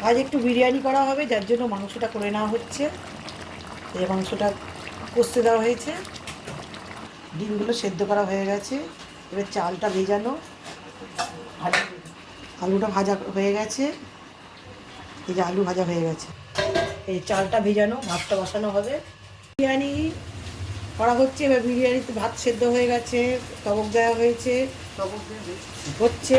আজ একটু বিরিয়ানি করা হবে, যার জন্য মাংসটা করে নেওয়া হচ্ছে। এই মাংসটা কষতে দেওয়া হয়েছে, ডিমগুলো সেদ্ধ করা হয়ে গেছে। এবার চালটা ভেজানো, আলুটা ভাজা হয়ে গেছে। এই যে আলু ভাজা হয়ে গেছে, এই চালটা ভেজানো, ভাতটা বসানো হবে। বিরিয়ানি করা হচ্ছে। এবার বিরিয়ানিতে ভাত সেদ্ধ হয়ে গেছে, টবক দেওয়া হয়েছে, হচ্ছে।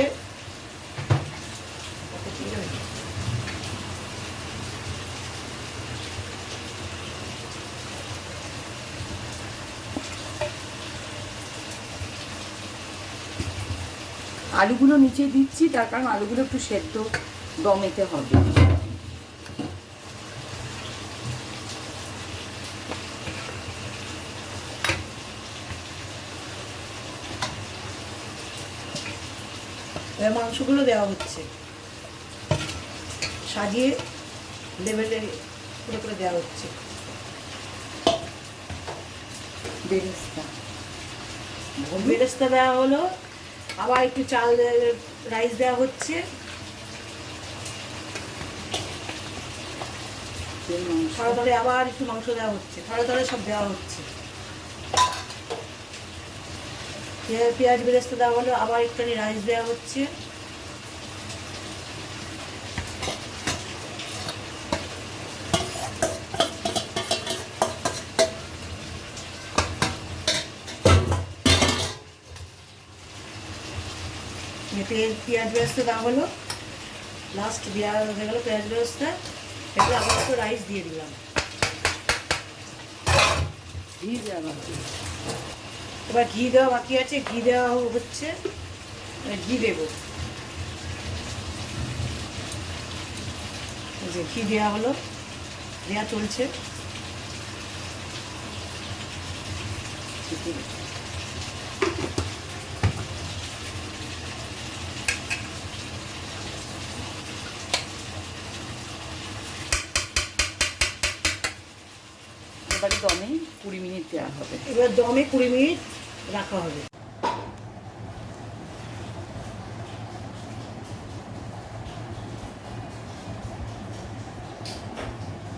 আলুগুলো নিচে দিচ্ছি, তার কারণ আলুগুলো একটু সেদ্ধ দমেতে হবে। এবার মাংসগুলো দেওয়া হচ্ছে, সাজিয়ে লেবেলে করে করে দেওয়া হচ্ছে। বেরেস্তা বেরেস্তা দেওয়া হলো, আবার একটু চাল রাইস দেওয়া হচ্ছে। থরে থরে আবার একটু মাংস দেওয়া হচ্ছে, থরে থরে সব দেওয়া হচ্ছে। পেঁয়াজ বেরেস্তা দেওয়া হলো, আবার একটুখানি রাইস দেওয়া হচ্ছে। পেঁয়াজ বেরেস্তা দেওয়া হলো, লাস্ট দেওয়া হয়ে গেলো পেঁয়াজ বেরেস্তা। এগুলো আবার একটু রাইস দিয়ে দিলাম। ঘি দেওয়া বাকি। এবার ঘি দেওয়া বাকি আছে, ঘি দেওয়া হচ্ছে। ঘি দেবো, যে ঘি দেওয়া হলো, দেওয়া চলছে। এবারে দমে 20 মিনিট দেওয়া হবে। এবার দমে 20 মিনিট রাখা হবে।